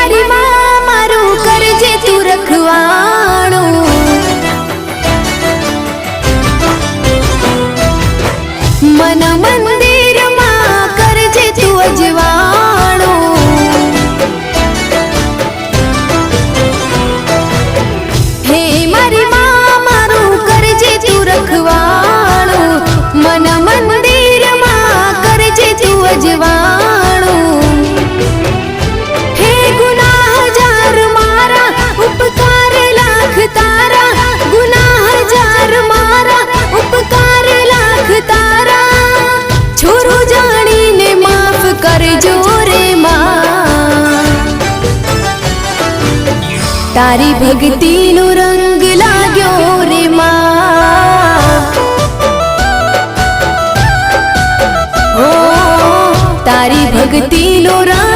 मारी मां मारू करजे तू रखवाणो। मन मंदिर मां करजे तू अजवाणो। हे मारी मां मारू करजे तू रखवाणो। मन मंदिर मां करजे तू अजवाणो। हे गुनाह जार मारा उपकार लाख तारा। गुनाह जार मारा उपकार लाख तारा। छोरो जानी ने माफ करजो रे मां। तारी भक्ति नो रंग लाग्यो रे मां। ओ तारी भक्ति नो रंग